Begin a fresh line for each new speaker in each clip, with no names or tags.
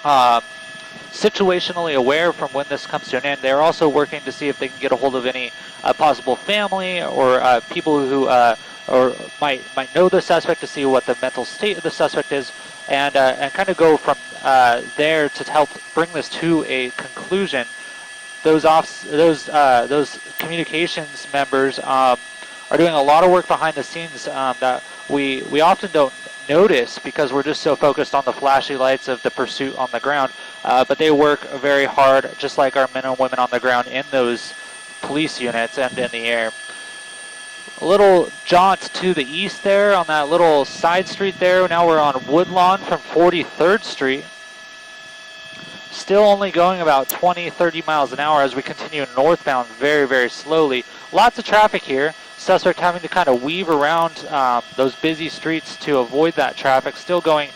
um, situationally aware from when this comes to an end. They're also working to see if they can get a hold of any possible family or people who or might know the suspect, to see what the mental state of the suspect is, and kind of go from there to help bring this to a conclusion. Those communications members are doing a lot of work behind the scenes that we often don't notice because we're just so focused on the flashy lights of the pursuit on the ground. But they work very hard, just like our men and women on the ground in those police units and in the air. A little jaunt to the east there on that little side street there. Now we're on Woodlawn from 43rd Street. Still only going about 20-30 miles an hour as we continue northbound very, very slowly. Lots of traffic here. Suspect having to kind of weave around those busy streets to avoid that traffic. Still going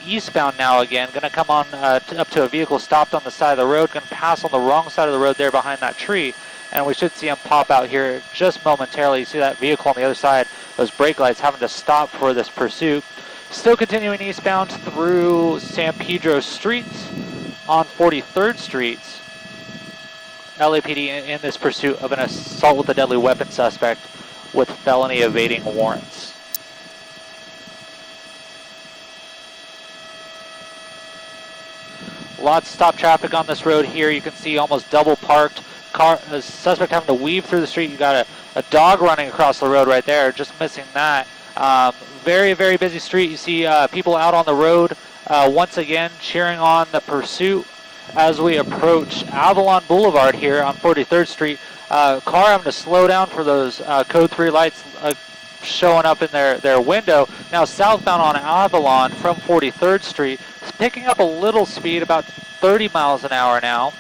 eastbound now again. Going to come on up to a vehicle stopped on the side of the road. Going to pass on the wrong side of the road there behind that tree. And we should see him pop out here just momentarily. You see that vehicle on the other side, those brake lights having to stop for this pursuit. Still continuing eastbound through San Pedro Street on 43rd Street. LAPD in this pursuit of an assault with a deadly weapon suspect with felony evading warrants. Lots of stop traffic on this road here. You can see almost double parked. A suspect having to weave through the street. You got a dog running across the road right there, just missing that. Very, very busy street. You see people out on the road once again cheering on the pursuit as we approach Avalon Boulevard here on 43rd Street. Car having to slow down for those code 3 lights showing up in their window. Now southbound on Avalon from 43rd Street, picking up a little speed, about 30 miles an hour now.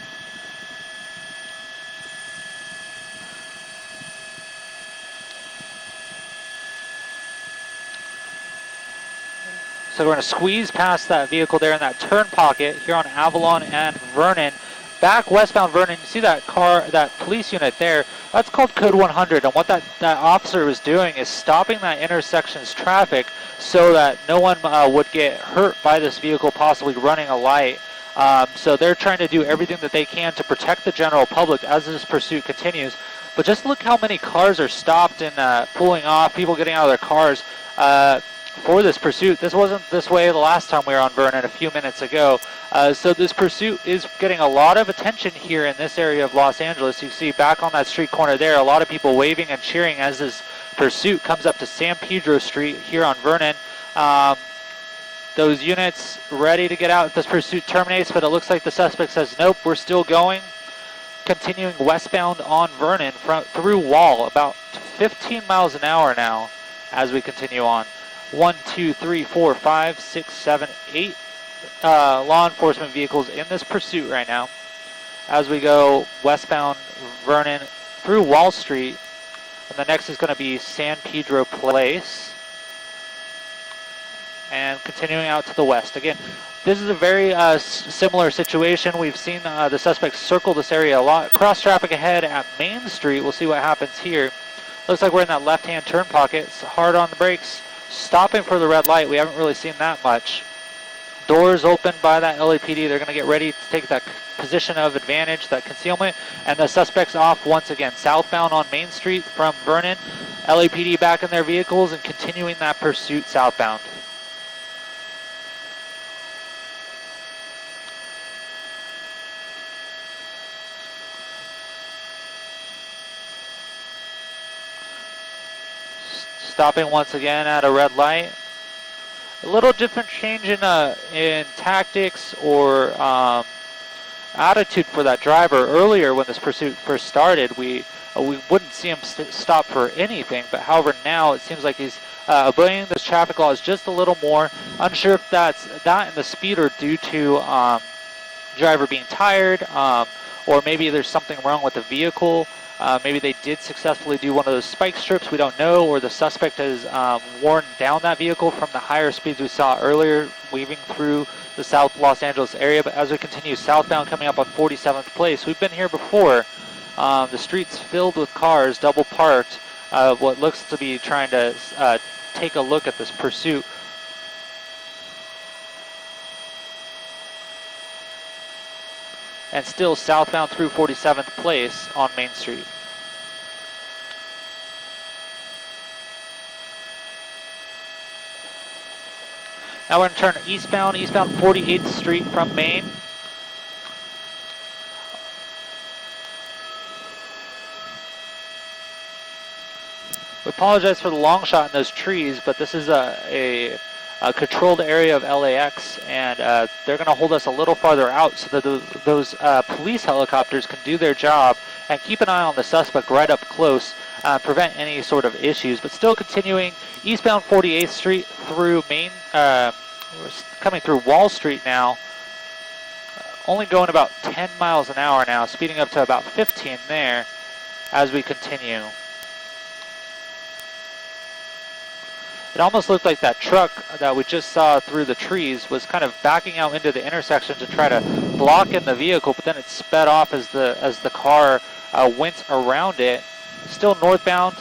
So we're going to squeeze past that vehicle there in that turn pocket here on Avalon and Vernon. Back westbound Vernon, you see that car, that police unit there, that's called Code 100. And what that officer was doing is stopping that intersection's traffic so that no one would get hurt by this vehicle possibly running a light. So they're trying to do everything that they can to protect the general public as this pursuit continues. But just look how many cars are stopped and pulling off, people getting out of their cars. For this pursuit. This wasn't this way the last time we were on Vernon a few minutes ago. So this pursuit is getting a lot of attention here in this area of Los Angeles. You see back on that street corner there, a lot of people waving and cheering as this pursuit comes up to San Pedro Street here on Vernon. Those units ready to get out if this pursuit terminates, but it looks like the suspect says, nope, we're still going. Continuing westbound on Vernon through Wall, about 15 miles an hour now as we continue on. 1, 2, 3, 4, 5, 6, 7, 8 law enforcement vehicles in this pursuit right now as we go westbound Vernon through Wall Street. And the next is going to be San Pedro Place. And continuing out to the west. Again, this is a very similar situation. We've seen the suspects circle this area a lot. Cross traffic ahead at Main Street. We'll see what happens here. Looks like we're in that left-hand turn pocket. It's hard on the brakes. Stopping for the red light, we haven't really seen that much. Doors open by that LAPD. They're going to get ready to take that position of advantage, that concealment, and the suspect's off once again. Southbound on Main Street from Vernon. LAPD back in their vehicles and continuing that pursuit southbound. Stopping once again at a red light. A little different change in tactics or attitude for that driver. Earlier when this pursuit first started, we wouldn't see him stop for anything, but however now it seems like he's obeying those traffic laws just a little more. Unsure if that's that and the speed are due to driver being tired, or maybe there's something wrong with the vehicle. Maybe they did successfully do one of those spike strips, we don't know, or the suspect has worn down that vehicle from the higher speeds we saw earlier, weaving through the South Los Angeles area. But as we continue southbound, coming up on 47th Place, we've been here before. The streets filled with cars, double parked, what looks to be trying to take a look at this pursuit. and still southbound through 47th Place on Main Street. Now we're going to turn eastbound 48th Street from Main. We apologize for the long shot in those trees, but this is a controlled area of LAX, and they're going to hold us a little farther out so that those police helicopters can do their job and keep an eye on the suspect right up close, prevent any sort of issues. But still continuing eastbound 48th Street through Main, we're coming through Wall Street now, only going about 10 miles an hour now, speeding up to about 15 there as we continue. It almost looked like that truck that we just saw through the trees was kind of backing out into the intersection to try to block in the vehicle, but then it sped off as the car went around it. Still northbound.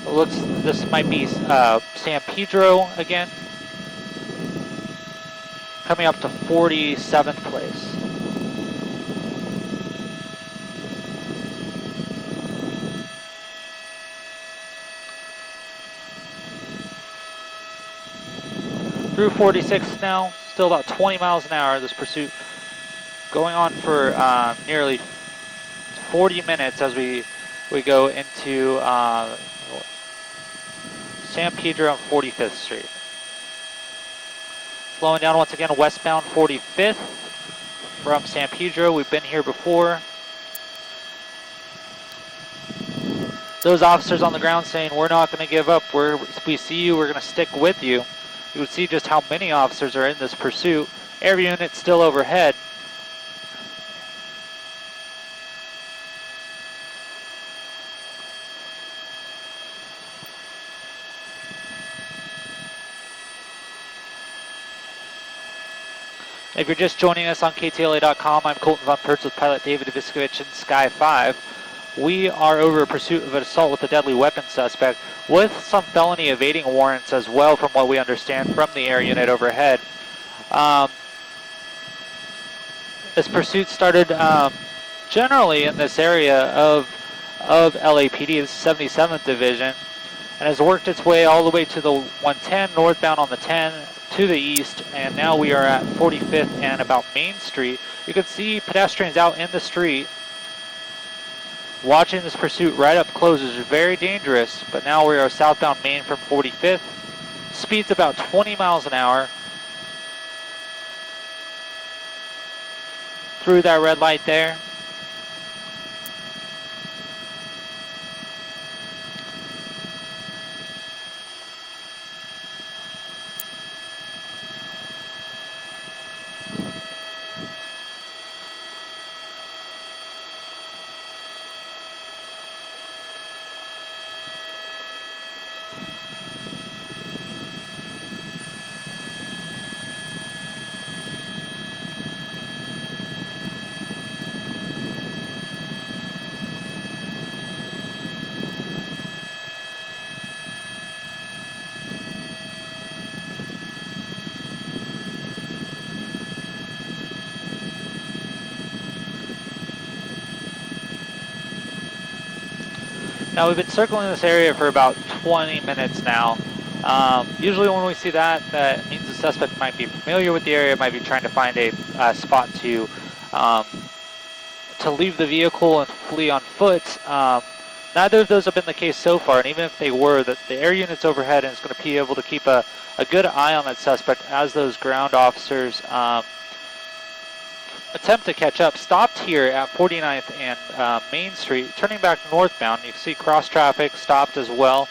It looks, this might be San Pedro again. Coming up to 47th Place. Through 46 now, still about 20 miles an hour, this pursuit going on for nearly 40 minutes as we go into San Pedro on 45th Street. Slowing down once again, westbound 45th from San Pedro. We've been here before. Those officers on the ground saying, we're not going to give up. We see you, we're going to stick with you. You would see just how many officers are in this pursuit. Air unit still overhead. If you're just joining us on KTLA.com, I'm Colton Von Pertz with pilot David Viskovich in Sky 5. We are over a pursuit of an assault with a deadly weapon suspect with some felony evading warrants as well, from what we understand from the air unit overhead. This pursuit started generally in this area of LAPD, the 77th Division, and has worked its way all the way to the 110, northbound on the 10, to the east, and now we are at 45th and about Main Street. You can see pedestrians out in the street. Watching this pursuit right up close is very dangerous, but now we are southbound Main from 45th. Speed's about 20 miles an hour. Through that red light there. Now we've been circling this area for about 20 minutes now. Usually when we see that, that means the suspect might be familiar with the area, might be trying to find a spot to leave the vehicle and flee on foot. Neither of those have been the case so far, and even if they were, the air unit's overhead and is going to be able to keep a good eye on that suspect as those ground officers attempt to catch up. Stopped here at 49th and Main Street, turning back northbound. You can see cross traffic stopped as well.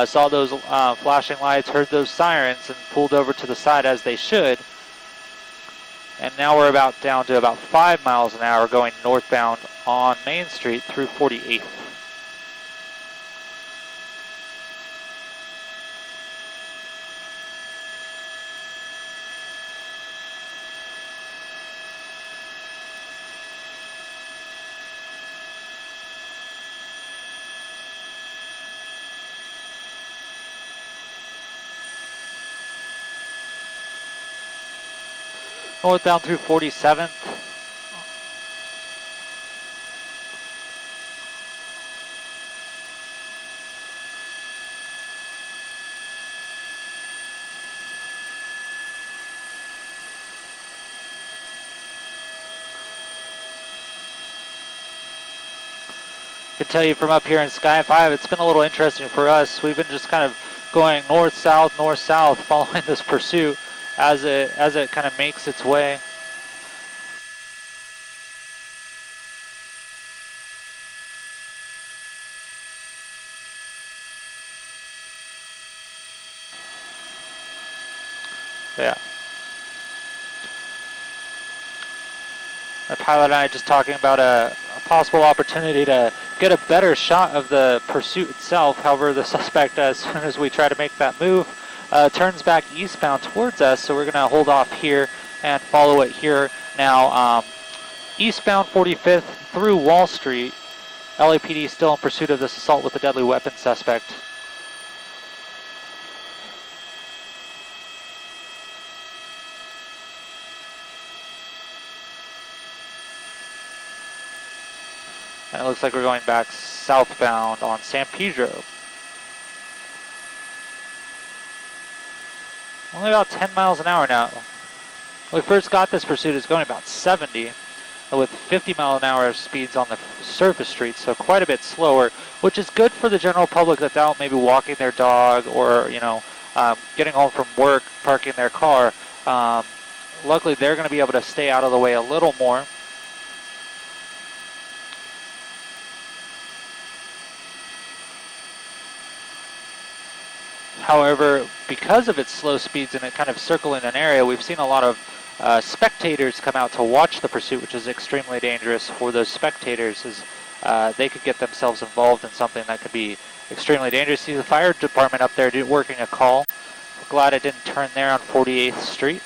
Saw those flashing lights, heard those sirens, and pulled over to the side as they should. And now we're about down to about 5 miles an hour going northbound on Main Street through 48th. Northbound through 47th can tell you from up here in Sky 5, it's been a little interesting for us. We've been just kind of going north-south, following this pursuit as it kind of makes its way. Yeah. The pilot and I just talking about a possible opportunity to get a better shot of the pursuit itself. However, the suspect, as soon as we try to make that move, turns back eastbound towards us, so we're going to hold off here and follow it here. Now, eastbound 45th through Wall Street, LAPD still in pursuit of this assault with a deadly weapon suspect. And it looks like we're going back southbound on San Pedro. Only about 10 miles an hour now. When we first got this pursuit, it's going about 70, with 50 mile an hour speeds on the surface streets, so quite a bit slower, which is good for the general public that's out maybe walking their dog or, you know, getting home from work, parking their car. Luckily, they're going to be able to stay out of the way a little more. However, because of its slow speeds and it kind of circling an area, we've seen a lot of spectators come out to watch the pursuit, which is extremely dangerous for those spectators, as they could get themselves involved in something that could be extremely dangerous. See the fire department up there working a call. We're glad it didn't turn there on 48th Street.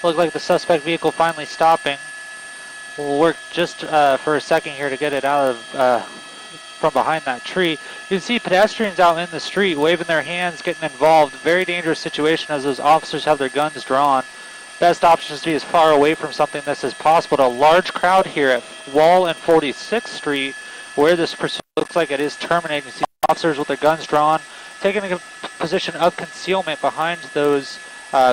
Looks like the suspect vehicle finally stopping. We'll work just for a second here to get it out of from behind that tree. You can see pedestrians out in the street waving their hands, getting involved. Very dangerous situation as those officers have their guns drawn. Best option is to be as far away from something this as possible. A large crowd here at Wall and 46th Street, where this pursuit looks like it is terminating. You see officers with their guns drawn, taking a position of concealment behind those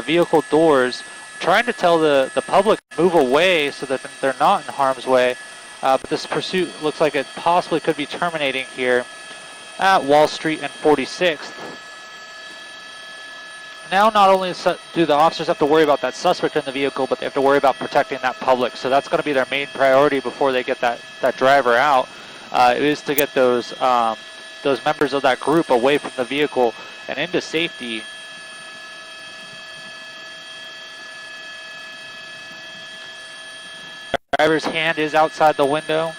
vehicle doors, trying to tell the public to move away so that they're not in harm's way. But this pursuit looks like it possibly could be terminating here at Wall Street and 46th. Now not only do the officers have to worry about that suspect in the vehicle, but they have to worry about protecting that public. So that's going to be their main priority before they get that driver out, is to get those those members of that group away from the vehicle and into safety. Driver's hand is outside the window.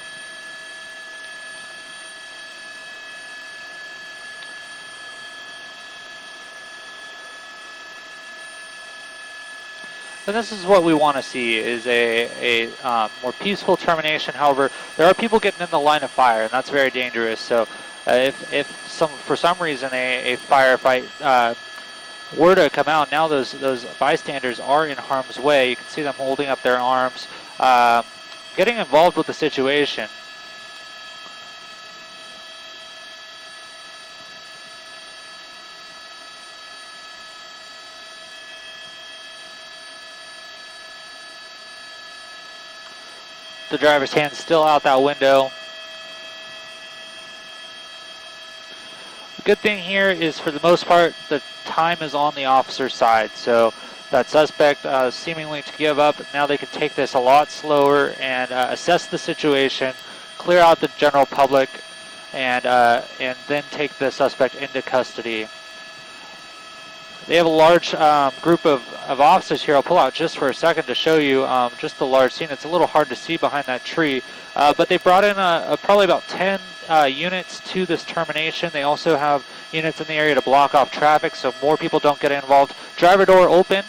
And this is what we want to see, is a more peaceful termination. However, there are people getting in the line of fire, and that's very dangerous. So if for some reason a firefight were to come out, now those bystanders are in harm's way. You can see them holding up their arms, getting involved with the situation. The driver's hand's still out that window. The good thing here is, for the most part, the time is on the officer's side. So that suspect seemingly to give up. Now they can take this a lot slower and assess the situation, clear out the general public, and then take the suspect into custody. They have a large group of officers here. I'll pull out just for a second to show you just the large scene. It's a little hard to see behind that tree, but they brought in probably about 10 units to this termination. They also have units in the area to block off traffic so more people don't get involved. Driver door open,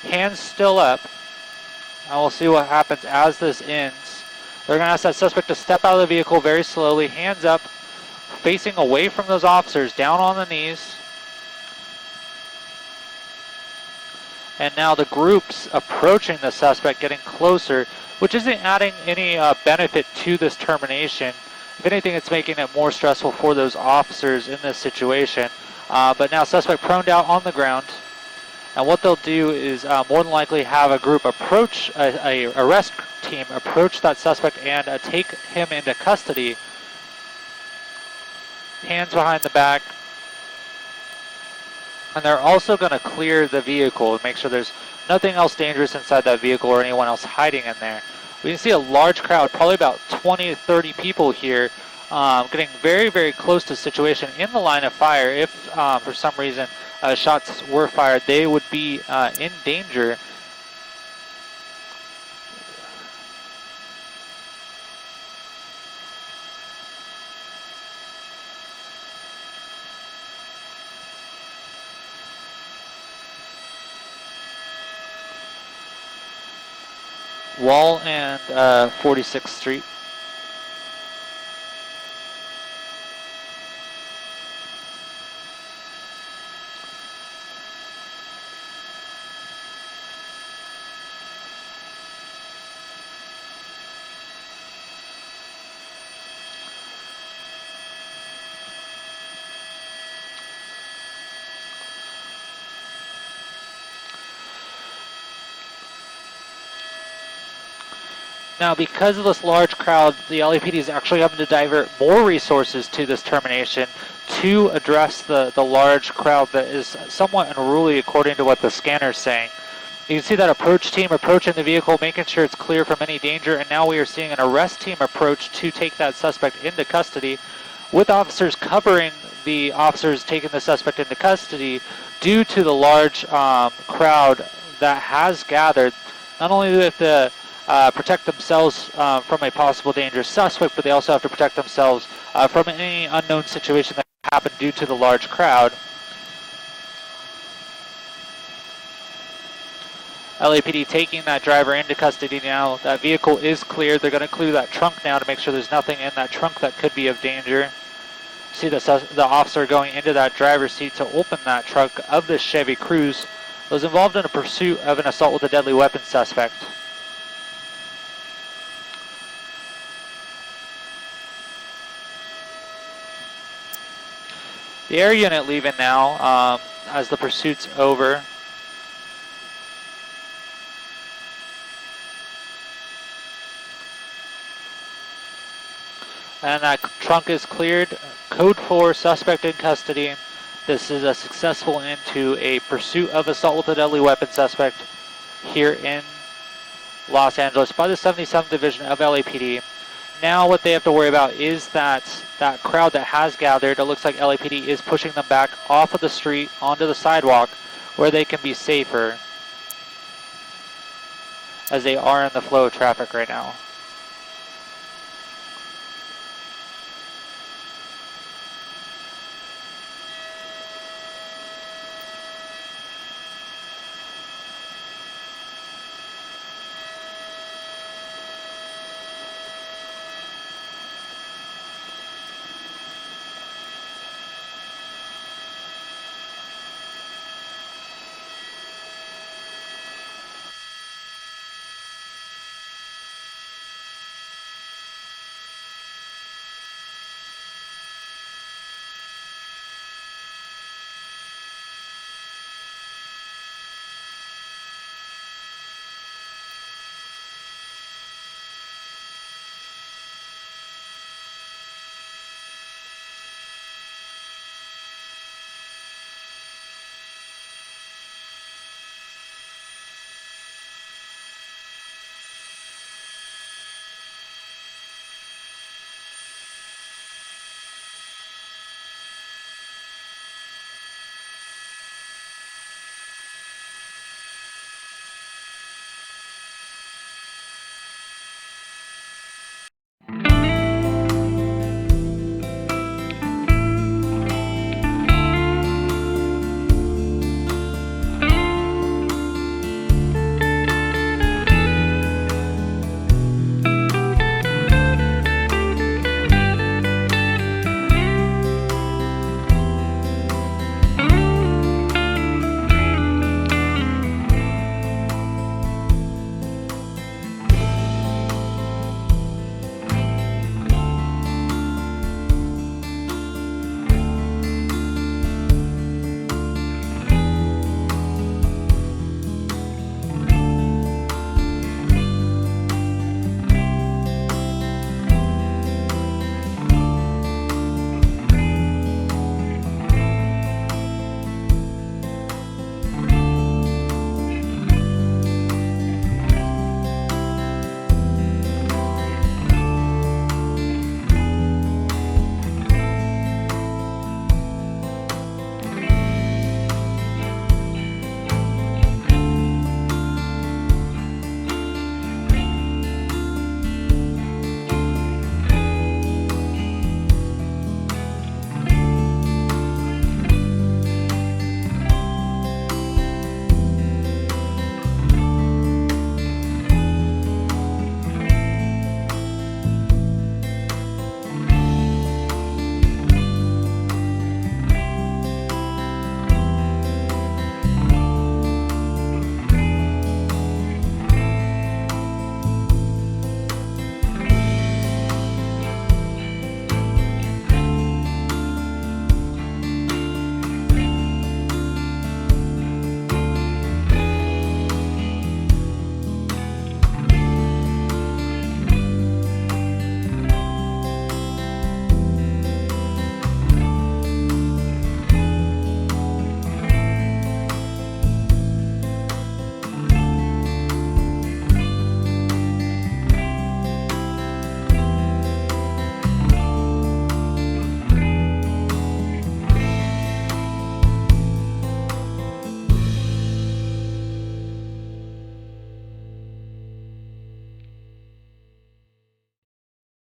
hands still up. And we'll see what happens as this ends. They're going to ask that suspect to step out of the vehicle very slowly, hands up, facing away from those officers, down on the knees. And now the group's approaching the suspect, getting closer, which isn't adding any benefit to this termination. If anything, it's making it more stressful for those officers in this situation. But now suspect prone down on the ground. And what they'll do is more than likely have a group approach, a arrest team approach that suspect and take him into custody. Hands behind the back. And they're also going to clear the vehicle and make sure there's nothing else dangerous inside that vehicle or anyone else hiding in there. We can see a large crowd, probably about 20 to 30 people here, getting very, very close to the situation in the line of fire. If for some reason shots were fired, they would be in danger. Wall and 46th Street. Now, because of this large crowd, the LAPD is actually having to divert more resources to this termination to address the large crowd that is somewhat unruly according to what the scanner is saying. You can see that approach team approaching the vehicle, making sure it's clear from any danger, and now we are seeing an arrest team approach to take that suspect into custody, with officers covering the officers taking the suspect into custody due to the large crowd that has gathered. Not only do they have to protect themselves from a possible dangerous suspect, but they also have to protect themselves from any unknown situation that happened due to the large crowd. LAPD taking that driver into custody now. That vehicle is cleared. They're going to clear that trunk now to make sure there's nothing in that trunk that could be of danger. See the officer going into that driver's seat to open that trunk of this Chevy Cruze. Was involved in a pursuit of an assault with a deadly weapon suspect. The air unit leaving now as the pursuit's over. And that trunk is cleared. Code 4, suspect in custody. This is a successful end to a pursuit of assault with a deadly weapon suspect here in Los Angeles by the 77th Division of LAPD. Now what they have to worry about is that crowd that has gathered. It looks like LAPD is pushing them back off of the street onto the sidewalk where they can be safer, as they are in the flow of traffic right now.